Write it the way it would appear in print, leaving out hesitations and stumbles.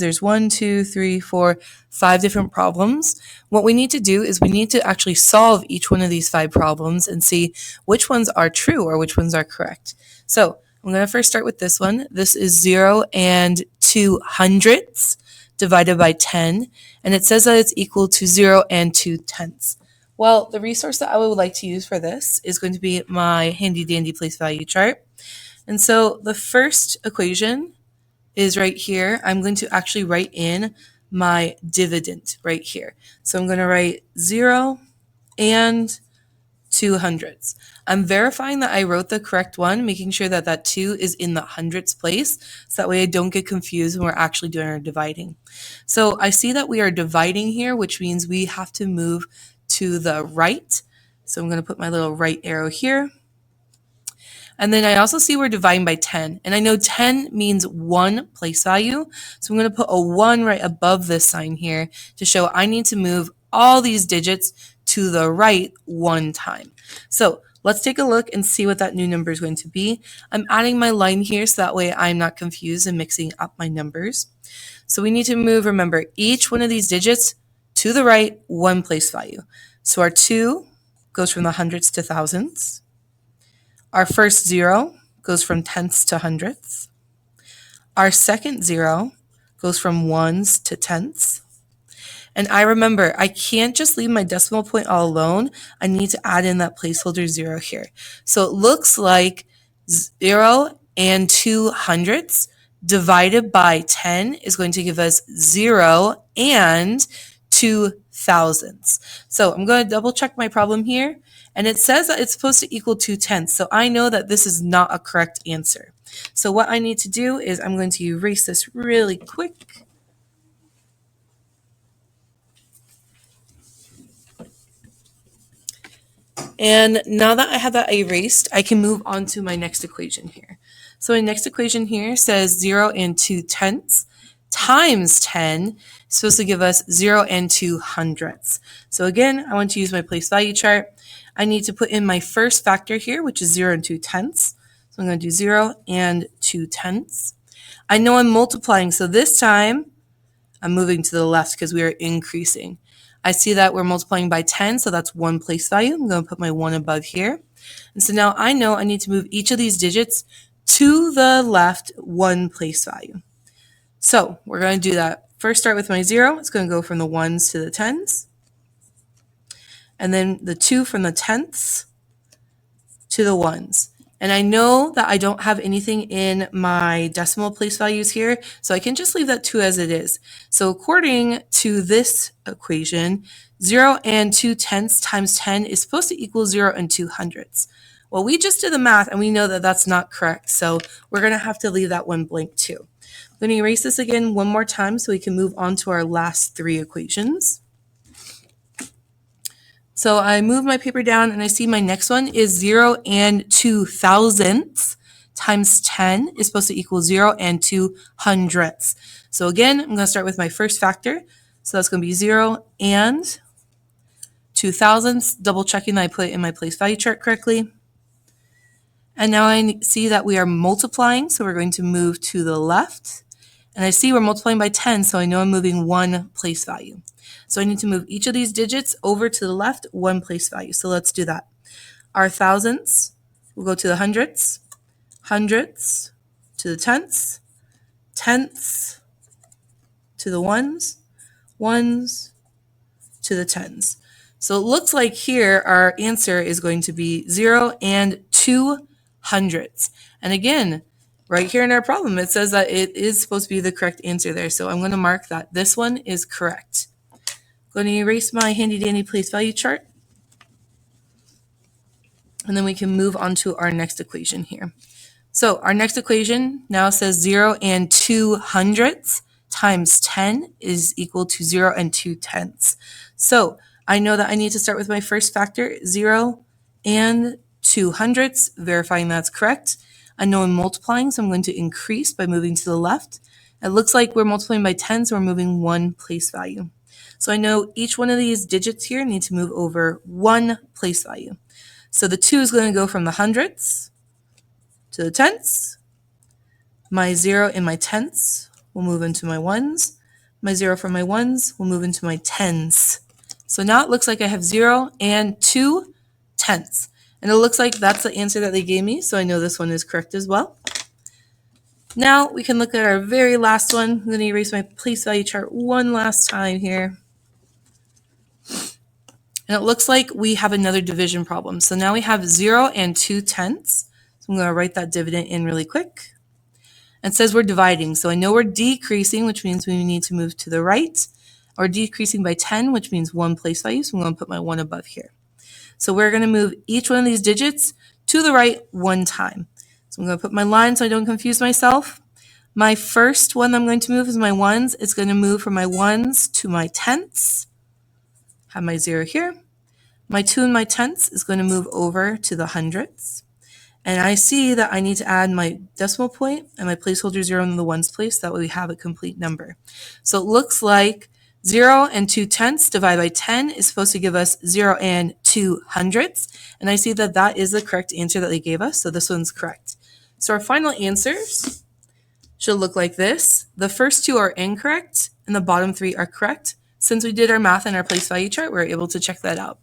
there's 1, 2, 3, 4, 5 different problems. What we need to do is we need to actually solve each one of these 5 problems and see which ones are true or which ones are correct. So I'm going to first start with this one. This is 0 and 2 hundredths divided by 10, and it says that it's equal to 0 and 2 tenths. Well, the resource that I would like to use for this is going to be my handy dandy place value chart. And so the first equation is right here. I'm going to actually write in my dividend right here. So I'm going to write 0 and 2 hundredths. I'm verifying that I wrote the correct one, making sure that that 2 is in the hundredths place, so that way I don't get confused when we're actually doing our dividing. So I see that we are dividing here, which means we have to move to the right. So I'm going to put my little right arrow here. And then I also see we're dividing by 10. And I know 10 means one place value. So I'm going to put a 1 right above this sign here to show I need to move all these digits to the right one time. So let's take a look and see what that new number is going to be. I'm adding my line here so that way I'm not confused and mixing up my numbers. So we need to move, remember, each one of these digits to the right one place value. So our 2 goes from the hundredths to thousands. Our first 0 goes from tenths to hundredths. Our second 0 goes from ones to tenths. And I remember, I can't just leave my decimal point all alone. I need to add in that placeholder 0 here. So it looks like 0 and 2 hundredths divided by 10 is going to give us 0 and 2 thousandths. So I'm going to double check my problem here. And it says that it's supposed to equal 2 tenths. So I know that this is not a correct answer. So what I need to do is I'm going to erase this really quick. And now that I have that erased, I can move on to my next equation here. So my next equation here says 0 and 2 tenths times 10 is supposed to give us 0 and 2 hundredths. So again, I want to use my place value chart. I need to put in my first factor here, which is 0 and 2 tenths. So I'm going to do 0 and 2 tenths. I know I'm multiplying, so this time I'm moving to the left because we are increasing. I see that we're multiplying by 10, so that's one place value. I'm going to put my 1 above here. And so now I know I need to move each of these digits to the left one place value. So we're going to do that. First start with my 0. It's going to go from the 1s to the 10s. And then the 2 from the tenths to the 1s. And I know that I don't have anything in my decimal place values here, so I can just leave that 2 as it is. So according to this equation, 0 and 2 tenths times 10 is supposed to equal 0 and 2 hundredths. Well, we just did the math and we know that that's not correct, so we're going to have to leave that one blank too. I'm going to erase this again one more time so we can move on to our last 3 equations. So I move my paper down and I see my next one is 0 and 2 thousandths times 10 is supposed to equal 0 and 2 hundredths. So again, I'm going to start with my first factor. So that's going to be 0 and 2 thousandths, double checking that I put it in my place value chart correctly. And now I see that we are multiplying, so we're going to move to the left. And I see we're multiplying by 10, so I know I'm moving one place value. So I need to move each of these digits over to the left, one place value. So let's do that. Our thousandths will go to the hundredths, hundredths to the tenths, tenths to the ones, ones to the tens. So it looks like here our answer is going to be 0 and 2 hundredths. And again, right here in our problem, it says that it is supposed to be the correct answer there. So I'm going to mark that this one is correct. I'm going to erase my handy dandy place value chart. And then we can move on to our next equation here. So our next equation now says 0 and 2 hundredths times 10 is equal to 0 and 2 tenths. So I know that I need to start with my first factor, 0 and 2 hundredths, verifying that's correct. I know I'm multiplying, so I'm going to increase by moving to the left. It looks like we're multiplying by 10, so we're moving one place value. So I know each one of these digits here need to move over one place value. So the 2 is going to go from the hundredths to the tenths. My 0 and my tenths will will move into my ones. My 0 from my ones will move into my tens. So now it looks like I have 0 and 2 tenths. And it looks like that's the answer that they gave me, so I know this one is correct as well. Now we can look at our very last one. I'm going to erase my place value chart one last time here. And it looks like we have another division problem. So now we have 0 and 2 tenths. So I'm going to write that dividend in really quick. It says we're dividing. So I know we're decreasing, which means we need to move to the right. Or decreasing by 10, which means 1 place value. So I'm going to put my 1 above here. So we're going to move each one of these digits to the right 1 time. So I'm going to put my line so I don't confuse myself. My first one I'm going to move is my ones. It's going to move from my ones to my tenths. Have my 0 here. My 2 and my tenths is going to move over to the hundredths. And I see that I need to add my decimal point and my placeholder 0 in the ones place. That way we have a complete number. So it looks like 0 and 2 tenths divided by 10 is supposed to give us 0 and 2 hundredths. And I see that that is the correct answer that they gave us. So this one's correct. So our final answers should look like this. The first 2 are incorrect and the bottom 3 are correct. Since we did our math and our place value chart, we're able to check that out.